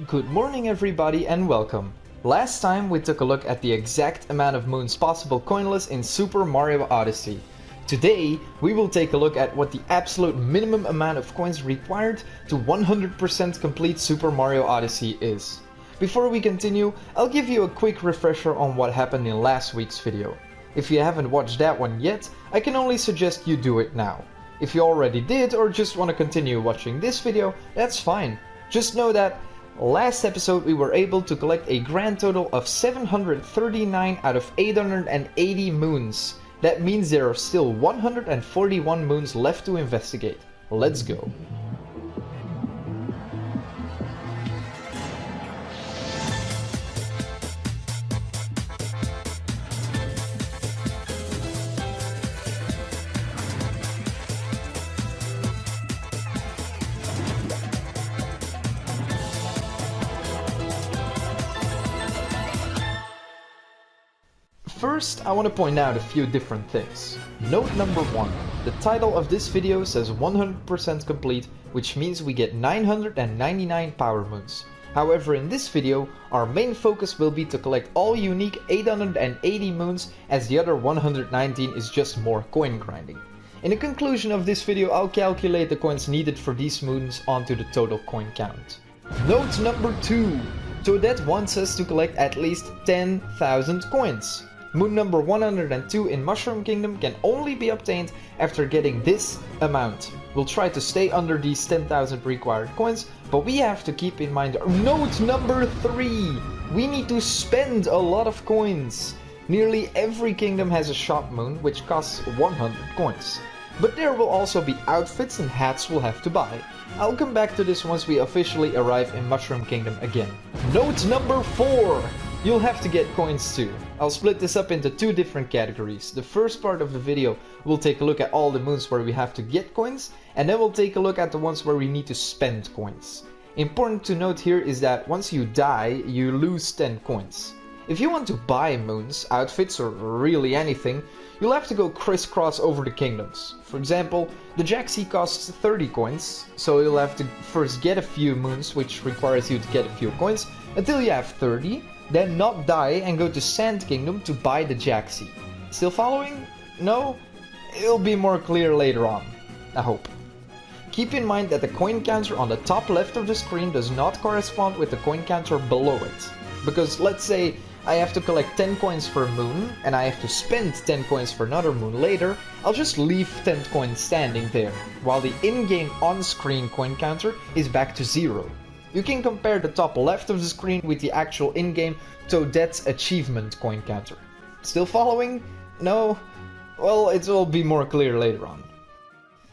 Good morning everybody and welcome. Last time we took a look at the exact amount of moons possible coinless in Super Mario Odyssey. Today we will take a look at what the absolute minimum amount of coins required to 100% complete Super Mario Odyssey is. Before we continue, I'll give you a quick refresher on what happened in last week's video. If you haven't watched that one yet, I can only suggest you do it now. If you already did or just want to continue watching this video, that's fine. Just know that last episode we were able to collect a grand total of 739 out of 880 moons. That means there are still 141 moons left to investigate. Let's go. First, I want to point out a few different things. Note number 1. The title of this video says 100% complete, which means we get 999 power moons. However, in this video, our main focus will be to collect all unique 880 moons, as the other 119 is just more coin grinding. In the conclusion of this video, I'll calculate the coins needed for these moons onto the total coin count. Note number 2. Toadette wants us to collect at least 10,000 coins. Moon number 102 in Mushroom Kingdom can only be obtained after getting this amount. We'll try to stay under these 10,000 required coins, but we have to keep in mind note number 3. We need to spend a lot of coins. Nearly every kingdom has a shop moon which costs 100 coins. But there will also be outfits and hats we'll have to buy. I'll come back to this once we officially arrive in Mushroom Kingdom again. Note number 4. You'll have to get coins too. I'll split this up into two different categories. The first part of the video we'll take a look at all the moons where we have to get coins, and then we'll take a look at the ones where we need to spend coins. Important to note here is that once you die, you lose 10 coins. If you want to buy moons, outfits, or really anything, you'll have to go crisscross over the kingdoms. For example, the Cjya costs 30 coins, so you'll have to first get a few moons, which requires you to get a few coins, until you have 30, then not die and go to Sand Kingdom to buy the Cjya. Still following? No? It'll be more clear later on. I hope. Keep in mind that the coin counter on the top left of the screen does not correspond with the coin counter below it. Because let's say I have to collect 10 coins for a moon, and I have to spend 10 coins for another moon later, I'll just leave 10 coins standing there, while the in-game on-screen coin counter is back to 0. You can compare the top left of the screen with the actual in-game Toadette's achievement coin counter. Still following? No? Well, it will be more clear later on.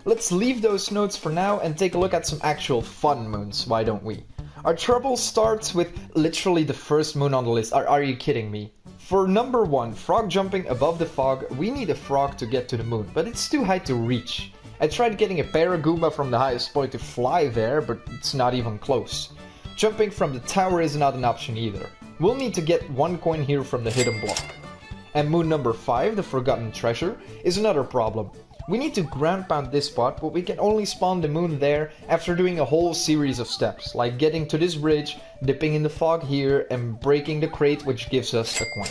Let's leave those notes for now and take a look at some actual fun moons, why don't we? Our trouble starts with literally the first moon on the list. Are you kidding me? For number 1, frog jumping above the fog, we need a frog to get to the moon, but it's too high to reach. I tried getting a Paragoomba from the highest point to fly there, but it's not even close. Jumping from the tower is not an option either. We'll need to get 1 coin here from the hidden block. And moon number 5, the Forgotten Treasure, is another problem. We need to ground pound this spot, but we can only spawn the moon there after doing a whole series of steps, like getting to this bridge, dipping in the fog here, and breaking the crate which gives us a coin.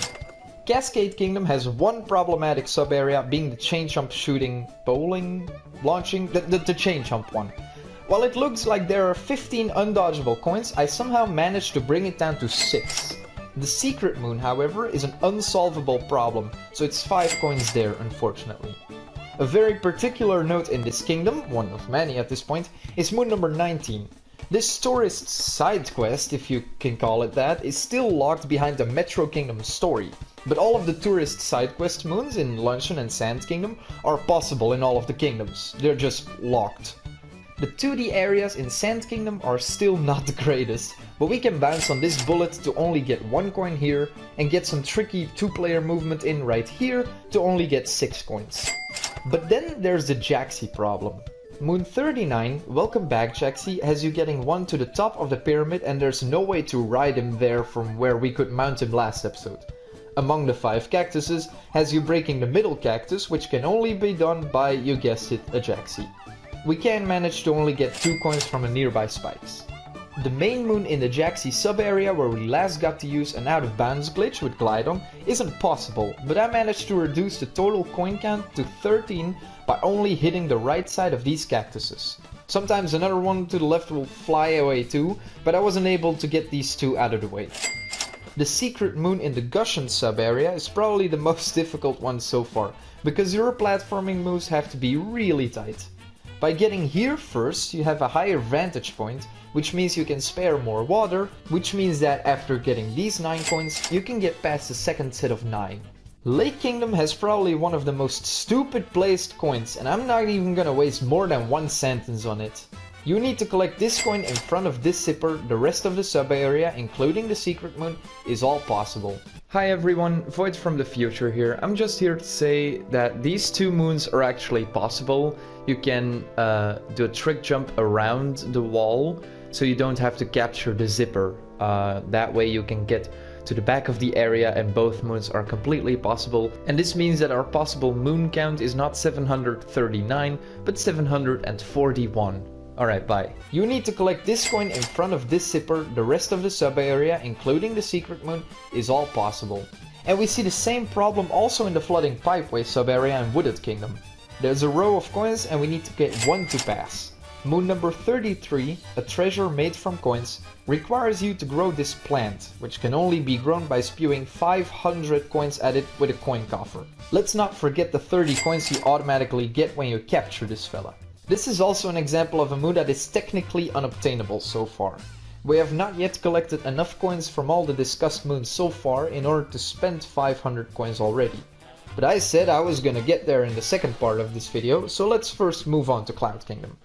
Cascade Kingdom has one problematic sub-area, being the chain jump shooting, bowling, launching, the chain jump one. While it looks like there are 15 undodgeable coins, I somehow managed to bring it down to 6. The secret moon, however, is an unsolvable problem, so it's 5 coins there, unfortunately. A very particular note in this kingdom, one of many at this point, is moon number 19. This tourist side quest, if you can call it that, is still locked behind the Metro Kingdom story. But all of the tourist side quest moons in Luncheon and Sand Kingdom are possible in all of the kingdoms. They're just locked. The 2D areas in Sand Kingdom are still not the greatest, but we can bounce on this bullet to only get 1 coin here, and get some tricky 2-player movement in right here to only get 6 coins. But then there's the Cjya problem. Moon 39, welcome back Cjya, has you getting 1 to the top of the pyramid, and there's no way to ride him there from where we could mount him last episode. Among the 5 cactuses has you breaking the middle cactus, which can only be done by, you guessed it, a Cjya. We can manage to only get 2 coins from the nearby spikes. The main moon in the Cjya sub-area where we last got to use an out-of-bounds glitch with Glidon isn't possible, but I managed to reduce the total coin count to 13 by only hitting the right side of these cactuses. Sometimes another one to the left will fly away too, but I wasn't able to get these two out of the way. The secret moon in the Gushan sub-area is probably the most difficult one so far, because your platforming moves have to be really tight. By getting here first, you have a higher vantage point, which means you can spare more water, which means that after getting these 9 coins, you can get past the second set of 9. Lake Kingdom has probably one of the most stupid placed coins, and I'm not even gonna waste more than one sentence on it. You need to collect this coin in front of this zipper. The rest of the sub-area, including the secret moon, is all possible. Hi everyone, Void from the future here. I'm just here to say that these 2 moons are actually possible. You can do a trick jump around the wall, so you don't have to capture the zipper. That way you can get to the back of the area and both moons are completely possible. And this means that our possible moon count is not 739, but 741. Alright, bye. You need to collect this coin in front of this zipper. The rest of the sub-area, including the secret moon, is all possible. And we see the same problem also in the flooding pipeway sub-area in Wooded Kingdom. There's a row of coins and we need to get 1 to pass. Moon number 33, a treasure made from coins, requires you to grow this plant, which can only be grown by spewing 500 coins at it with a coin coffer. Let's not forget the 30 coins you automatically get when you capture this fella. This is also an example of a moon that is technically unobtainable so far. We have not yet collected enough coins from all the discussed moons so far in order to spend 500 coins already. But I said I was gonna get there in the second part of this video, so let's first move on to Cloud Kingdom.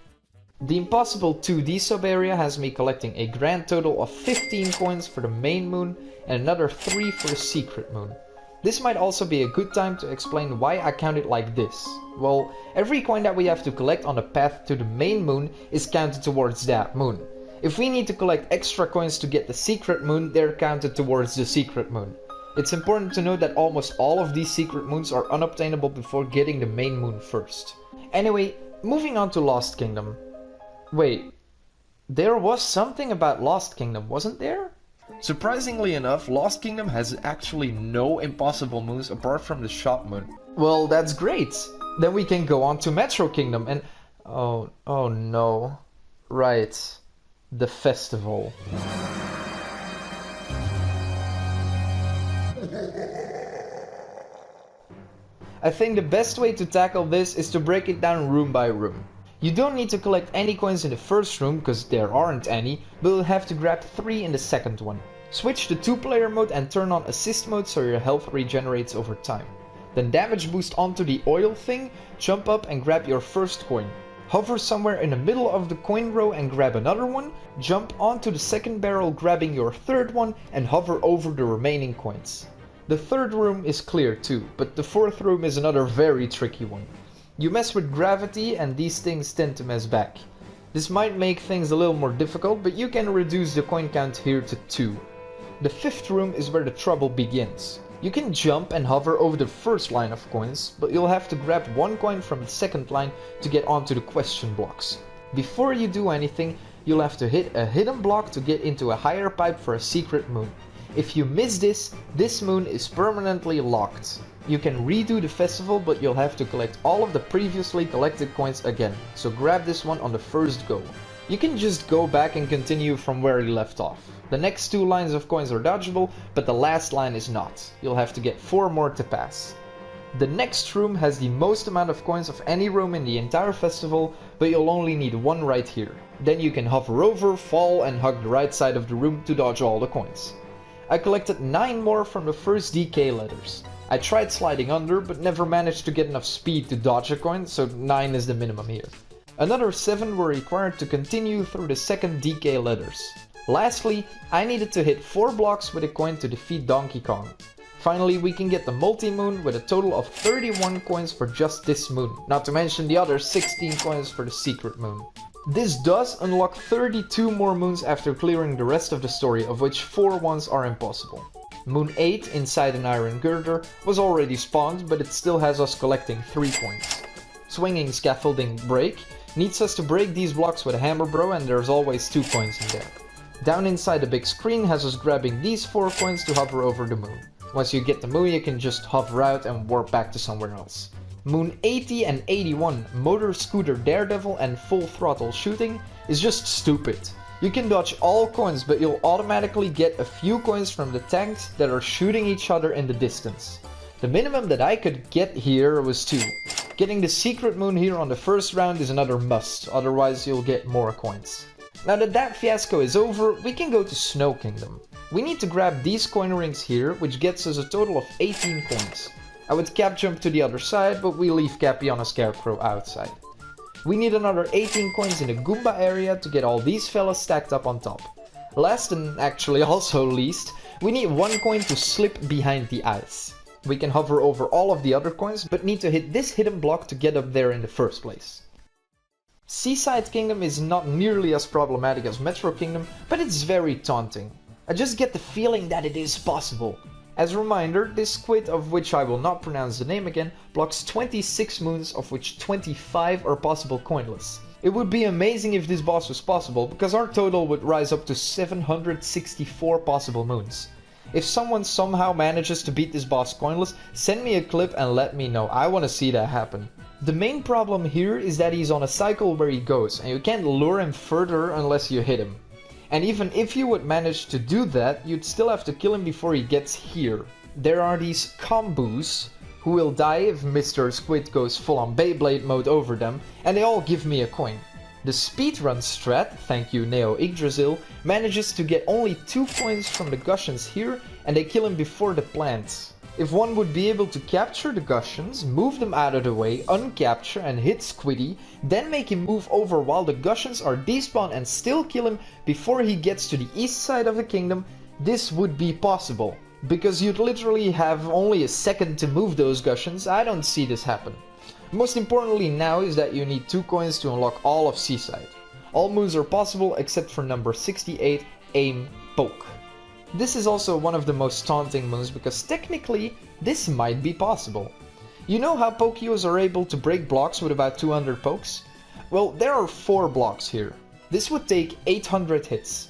The Impossible 2D sub-area has me collecting a grand total of 15 coins for the main moon and another 3 for the secret moon. This might also be a good time to explain why I count it like this. Well, every coin that we have to collect on the path to the main moon is counted towards that moon. If we need to collect extra coins to get the secret moon, they're counted towards the secret moon. It's important to note that almost all of these secret moons are unobtainable before getting the main moon first. Anyway, moving on to Lost Kingdom. Wait, there was something about Lost Kingdom, wasn't there? Surprisingly enough, Lost Kingdom has actually no impossible moons apart from the shop moon. Well, that's great! Then we can go on to Metro Kingdom and... Oh no. Right. The festival. I think the best way to tackle this is to break it down room by room. You don't need to collect any coins in the first room, because there aren't any, but you'll have to grab 3 in the second one. Switch to 2-player mode and turn on assist mode so your health regenerates over time. Then damage boost onto the oil thing, jump up and grab your first coin. Hover somewhere in the middle of the coin row and grab another one, jump onto the second barrel grabbing your third one and hover over the remaining coins. The third room is clear too, but the fourth room is another very tricky one. You mess with gravity and these things tend to mess back. This might make things a little more difficult, but you can reduce the coin count here to 2. The fifth room is where the trouble begins. You can jump and hover over the first line of coins, but you'll have to grab 1 coin from the second line to get onto the question blocks. Before you do anything, you'll have to hit a hidden block to get into a higher pipe for a secret moon. If you miss this moon is permanently locked. You can redo the festival, but you'll have to collect all of the previously collected coins again, so grab this one on the first go. You can just go back and continue from where you left off. The next 2 lines of coins are dodgeable, but the last line is not. You'll have to get 4 more to pass. The next room has the most amount of coins of any room in the entire festival, but you'll only need 1 right here. Then you can hover over, fall and hug the right side of the room to dodge all the coins. I collected 9 more from the first DK letters. I tried sliding under, but never managed to get enough speed to dodge a coin, so 9 is the minimum here. Another 7 were required to continue through the second DK letters. Lastly, I needed to hit 4 blocks with a coin to defeat Donkey Kong. Finally, we can get the multi-moon with a total of 31 coins for just this moon, not to mention the other 16 coins for the secret moon. This does unlock 32 more moons after clearing the rest of the story, of which 4 ones are impossible. Moon 8 inside an iron girder was already spawned, but it still has us collecting 3 coins. Swinging scaffolding break needs us to break these blocks with a hammer bro, and there's always 2 coins in there. Down inside the big screen has us grabbing these 4 coins to hover over the moon. Once you get the moon, you can just hover out and warp back to somewhere else. Moon 80 and 81, Motor Scooter Daredevil and Full Throttle Shooting, is just stupid. You can dodge all coins, but you'll automatically get a few coins from the tanks that are shooting each other in the distance. The minimum that I could get here was 2. Getting the secret moon here on the first round is another must, otherwise you'll get more coins. Now that that fiasco is over, we can go to Snow Kingdom. We need to grab these coin rings here, which gets us a total of 18 coins. I would cap jump to the other side, but we leave Cappy on a scarecrow outside. We need another 18 coins in the Goomba area to get all these fellas stacked up on top. Last and actually also least, we need 1 coin to slip behind the ice. We can hover over all of the other coins, but need to hit this hidden block to get up there in the first place. Seaside Kingdom is not nearly as problematic as Metro Kingdom, but it's very taunting. I just get the feeling that it is possible. As a reminder, this squid, of which I will not pronounce the name again, blocks 26 moons, of which 25 are possible coinless. It would be amazing if this boss was possible, because our total would rise up to 764 possible moons. If someone somehow manages to beat this boss coinless, send me a clip and let me know. I want to see that happen. The main problem here is that he's on a cycle where he goes, and you can't lure him further unless you hit him. And even if you would manage to do that, you'd still have to kill him before he gets here. There are these combos who will die if Mr. Squid goes full on Beyblade mode over them, and they all give me a coin. The speedrun strat, thank you NeoYggdrasill, manages to get only 2 coins from the Gushans here, and they kill him before the plants. If one would be able to capture the Gushans, move them out of the way, uncapture and hit Squiddy, then make him move over while the Gushans are despawned and still kill him before he gets to the east side of the kingdom, this would be possible. Because you'd literally have only a second to move those Gushans, I don't see this happen. Most importantly now is that you need 2 coins to unlock all of Seaside. All moons are possible except for number 68, Aim Poke. This is also one of the most taunting moons because technically this might be possible. You know how Pokios are able to break blocks with about 200 pokes? Well, there are 4 blocks here. This would take 800 hits.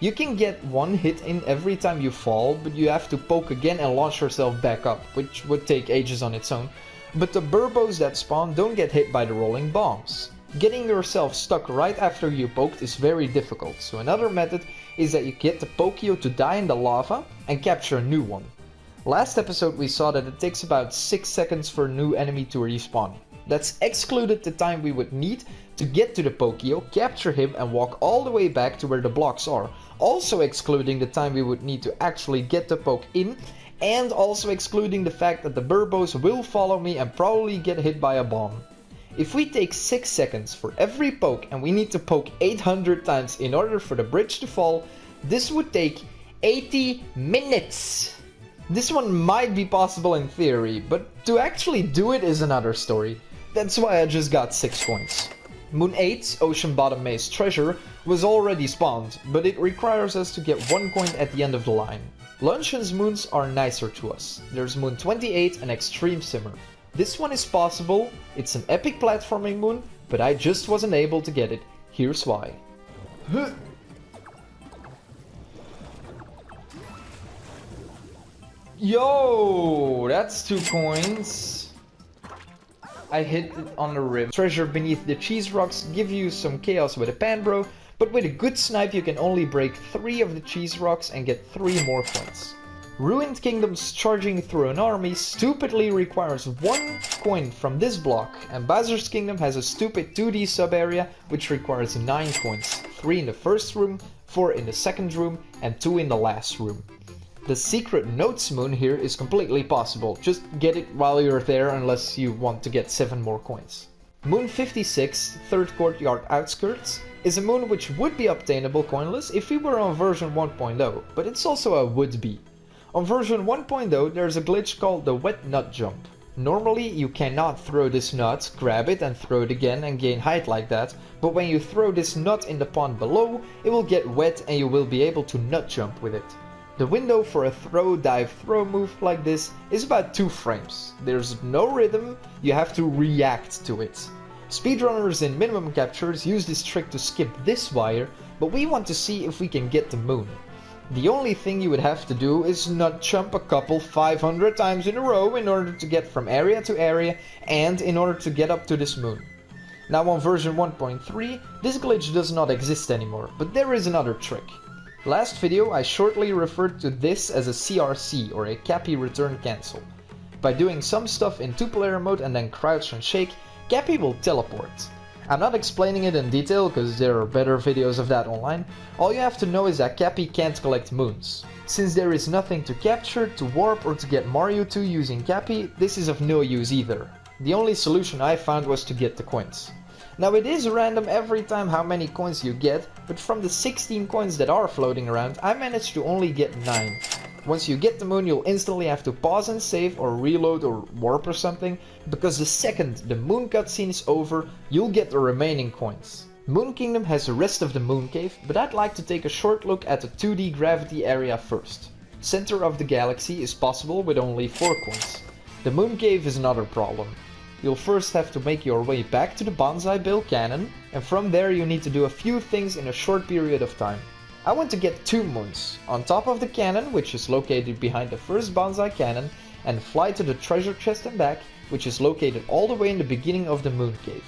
You can get 1 hit in every time you fall, but you have to poke again and launch yourself back up, which would take ages on its own. But the burbos that spawn don't get hit by the rolling bombs. Getting yourself stuck right after you poked is very difficult, so another method is that you get the Pokio to die in the lava and capture a new one. Last episode we saw that it takes about 6 seconds for a new enemy to respawn. That's excluded the time we would need to get to the Pokio, capture him and walk all the way back to where the blocks are. Also excluding the time we would need to actually get the poke in, and also excluding the fact that the burbos will follow me and probably get hit by a bomb. If we take 6 seconds for every poke and we need to poke 800 times in order for the bridge to fall, this would take 80 minutes. This one might be possible in theory, but to actually do it is another story. That's why I just got 6 coins. Moon 8, Ocean Bottom Maze Treasure, was already spawned, but it requires us to get 1 coin at the end of the line. Luncheon's moons are nicer to us. There's Moon 28 and Extreme Simmer. This one is possible, it's an epic platforming moon, but I just wasn't able to get it. Here's why. Yo, that's 2 coins. I hit it on the rim. Treasure beneath the cheese rocks give you some chaos with a pan bro, but with a good snipe you can only break 3 of the cheese rocks and get 3 more coins. Ruined Kingdoms charging through an army stupidly requires 1 coin from this block, and Bowser's Kingdom has a stupid 2D sub-area which requires 9 coins, 3 in the first room, 4 in the second room, and 2 in the last room. The secret Notes moon here is completely possible, just get it while you're there unless you want to get 7 more coins. Moon 56, Third Courtyard Outskirts, is a moon which would be obtainable coinless if we were on version 1.0, but it's also a would-be. On version 1.0 there's a glitch called the wet nut jump. Normally you cannot throw this nut, grab it and throw it again and gain height like that, but when you throw this nut in the pond below, it will get wet and you will be able to nut jump with it. The window for a throw dive throw move like this is about 2 frames. There's no rhythm, you have to react to it. Speedrunners in minimum captures use this trick to skip this wire, but we want to see if we can get the moon. The only thing you would have to do is nut jump a couple 500 times in a row in order to get from area to area and in order to get up to this moon. Now on version 1.3, this glitch does not exist anymore, but there is another trick. Last video I shortly referred to this as a CRC, or a Cappy Return Cancel. By doing some stuff in 2-player mode and then crouch and shake, Cappy will teleport. I'm not explaining it in detail because there are better videos of that online. All you have to know is that Cappy can't collect moons. Since there is nothing to capture, to warp or to get Mario to using Cappy, this is of no use either. The only solution I found was to get the coins. Now it is random every time how many coins you get, but from the 16 coins that are floating around, I managed to only get 9. Once you get the moon, you'll instantly have to pause and save or reload or warp or something, because the second the moon cutscene is over, you'll get the remaining coins. Moon Kingdom has the rest of the moon cave, but I'd like to take a short look at the 2D gravity area first. Center of the galaxy is possible with only 4 coins. The moon cave is another problem. You'll first have to make your way back to the Bonsai Bill cannon, and from there you need to do a few things in a short period of time. I want to get 2 moons, on top of the cannon, which is located behind the first bonsai cannon, and fly to the treasure chest and back, which is located all the way in the beginning of the moon cave.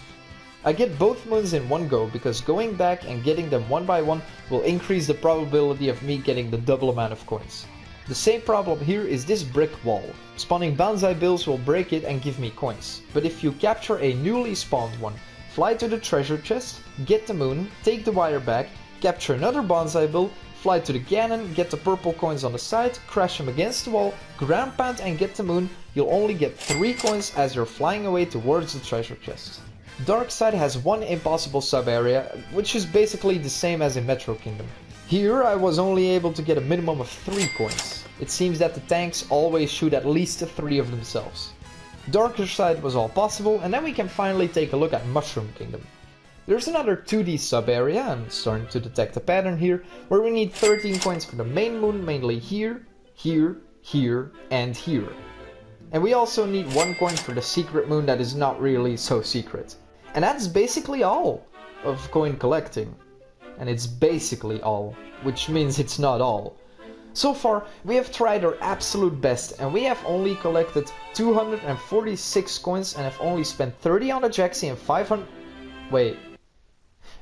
I get both moons in one go, because going back and getting them one by one will increase the probability of me getting the double amount of coins. The same problem here is this brick wall. Spawning bonsai bills will break it and give me coins, but if you capture a newly spawned one, fly to the treasure chest, get the moon, take the wire back, capture another bonsai bill, fly to the cannon, get the purple coins on the side, crash them against the wall, ground pound and get the moon, you'll only get 3 coins as you're flying away towards the treasure chest. Dark Side has one impossible sub-area, which is basically the same as in Metro Kingdom. Here I was only able to get a minimum of 3 coins. It seems that the tanks always shoot at least 3 of themselves. Darker Side was all possible, and then we can finally take a look at Mushroom Kingdom. There's another 2D sub-area, I'm starting to detect a pattern here, where we need 13 coins for the main moon, mainly here, here, here, and here. And we also need 1 coin for the secret moon that is not really so secret. And that's basically all of coin collecting. And it's basically all, which means it's not all. So far, we have tried our absolute best, and we have only collected 246 coins and have only spent 30 on the Jaxi and 500... Wait.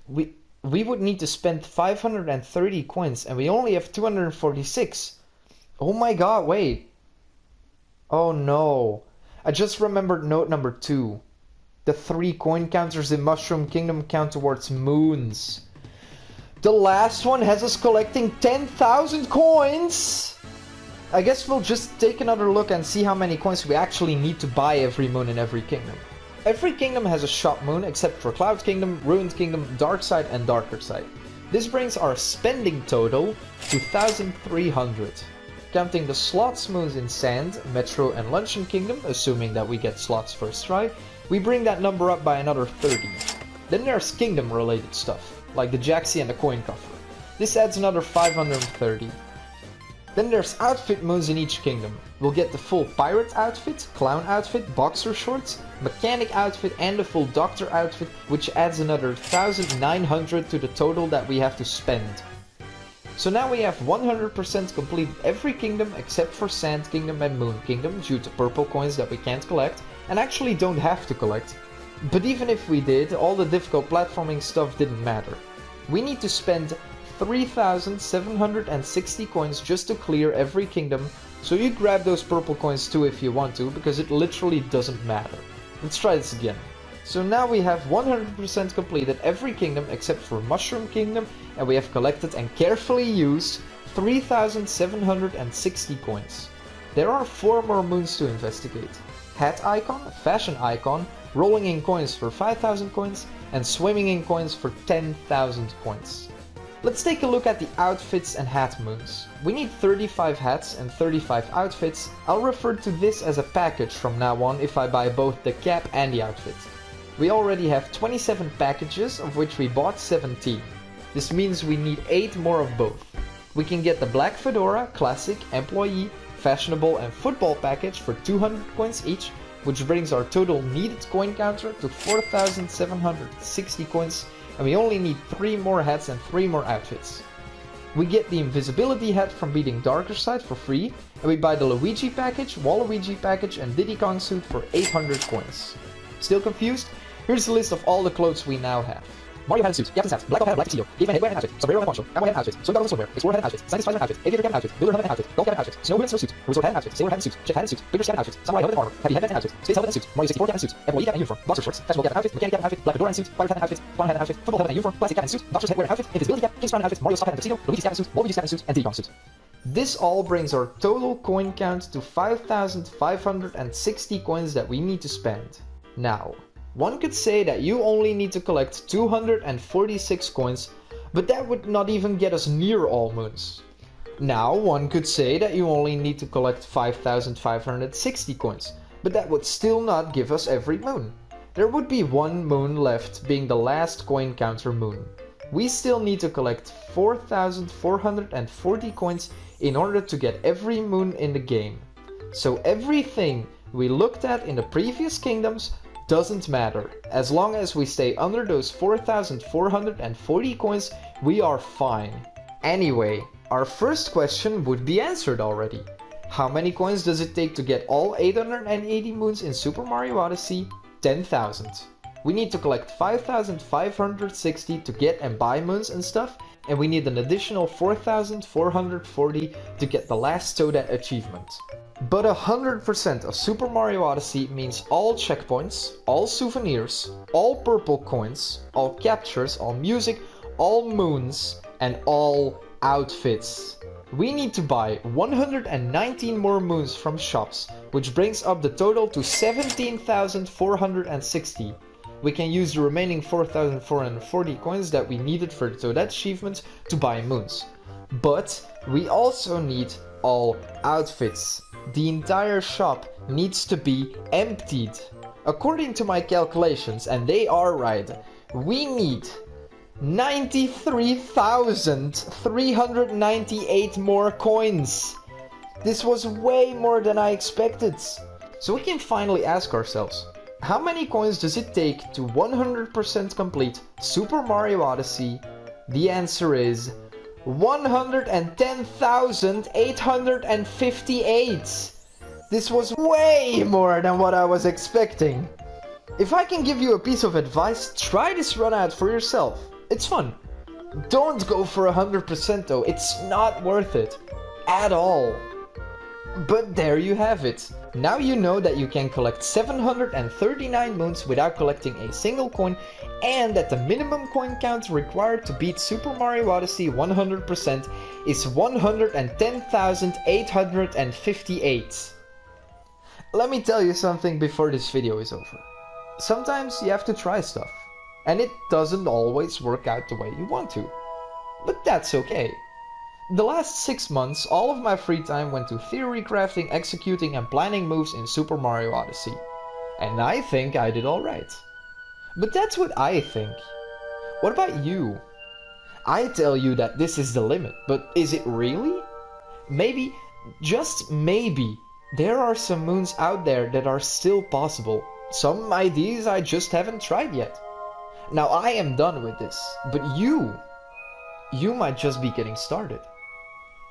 We would need to spend 530 coins and we only have 246. Oh my god, wait. Oh no. I just remembered note number 2. The 3 coin counters in Mushroom Kingdom count towards moons. The last one has us collecting 10,000 coins! I guess we'll just take another look and see how many coins we actually need to buy every moon in every kingdom. Every kingdom has a shop moon except for Cloud Kingdom, Ruined Kingdom, Dark Side and Darker Side. This brings our spending total to 1,300. Counting the slots moons in Sand, Metro and Luncheon Kingdom, assuming that we get slots first try, we bring that number up by another 30. Then there's kingdom related stuff, like the Jaxi and the coin coffer. This adds another 530. Then there's outfit moons in each kingdom. We'll get the full pirate outfit, clown outfit, boxer shorts, mechanic outfit and the full doctor outfit, which adds another 1,900 to the total that we have to spend. So now we have 100% completed every kingdom except for Sand Kingdom and Moon Kingdom due to purple coins that we can't collect, and actually don't have to collect. But even if we did, all the difficult platforming stuff didn't matter. We need to spend 3,760 coins just to clear every kingdom, so you grab those purple coins too if you want to, because it literally doesn't matter. Let's try this again. So now we have 100% completed every kingdom except for Mushroom Kingdom, and we have collected and carefully used 3,760 coins. There are 4 more moons to investigate. Hat Icon, Fashion Icon, Rolling in Coins for 5,000 coins, and Swimming in Coins for 10,000 coins. Let's take a look at the outfits and hat moons. We need 35 hats and 35 outfits. I'll refer to this as a package from now on if I buy both the cap and the outfit. We already have 27 packages, of which we bought 17. This means we need 8 more of both. We can get the Black Fedora, Classic, Employee, Fashionable and Football package for 200 coins each, which brings our total needed coin counter to 4,760 coins, and we only need 3 more hats and 3 more outfits. We get the invisibility hat from beating Darker Side for free, and we buy the Luigi package, Waluigi package, and Diddy Kong suit for 800 coins. Still confused? Here's the list of all the clothes we now have. Mario hat and suit, Captain's hat, Black Dog hat, Black Tuxedo, Caveman headwear and outfit, Sombrero and poncho, Cowboy hat and outfit, Swim Goggles and swimwear, Explorer hat and outfit, Scientist Spider outfit, Aviator cabin outfit, Builder helmet and outfit, Golf cabin outfit, Snow hood and snow suit, Resort hat and outfit, Sailor hat and suit, Jet hat and suit, Figure cabin outfit, Samurai helmet and armor, Heavy headband and outfit, Space helmet and suit, Mario 64 cabin suit, Employee cabin and uniform, Boxer shorts, Festival cabin outfit, Mechanic cabin outfit, Black Fedora and suit, Pirate hat and outfit, Clown hat and outfit, Football helmet and uniform, Plastic cabin suit, Doctor's headwear and outfit, Invisibility cap, King's crown and outfit, Mario soft hat and tuxedo, Luigi's cabin suit, Waluigi's cabin suit, and Diddy Kong suit. This all brings our total coin count to 5,560 coins that we need to spend. Now, one could say that you only need to collect 246 coins, but that would not even get us near all moons. Now, one could say that you only need to collect 5,560 coins, but that would still not give us every moon. There would be one moon left, being the last coin counter moon. We still need to collect 4,440 coins in order to get every moon in the game. So everything we looked at in the previous kingdoms doesn't matter. As long as we stay under those 4,440 coins, we are fine. Anyway, our first question would be answered already. How many coins does it take to get all 880 moons in Super Mario Odyssey? 10,000. We need to collect 5,560 to get and buy moons and stuff, and we need an additional 4,440 to get the last Toadette achievement. But 100% of Super Mario Odyssey means all checkpoints, all souvenirs, all purple coins, all captures, all music, all moons, and all outfits. We need to buy 119 more moons from shops, which brings up the total to 17,460. We can use the remaining 4,440 coins that we needed for the Toadette achievement to buy moons. But we also need all outfits. The entire shop needs to be emptied. According to my calculations, and they are right, we need 93,398 more coins. This was way more than I expected. So we can finally ask ourselves, how many coins does it take to 100% complete Super Mario Odyssey? The answer is 110,858. This was way more than what I was expecting. If I can give you a piece of advice, try this run out for yourself. It's fun. Don't go for 100% though, it's not worth it. At all. But there you have it. Now you know that you can collect 739 moons without collecting a single coin, and that the minimum coin count required to beat Super Mario Odyssey 100% is 110,858. Let me tell you something before this video is over. Sometimes you have to try stuff, and it doesn't always work out the way you want to. But that's okay. The last 6 months, all of my free time went to theory crafting, executing and planning moves in Super Mario Odyssey. And I think I did alright. But that's what I think. What about you? I tell you that this is the limit, but is it really? Maybe, just maybe, there are some moons out there that are still possible. Some ideas I just haven't tried yet. Now I am done with this, but you might just be getting started.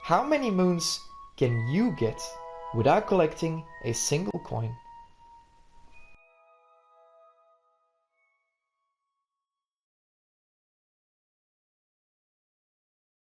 How many moons can you get without collecting a single coin?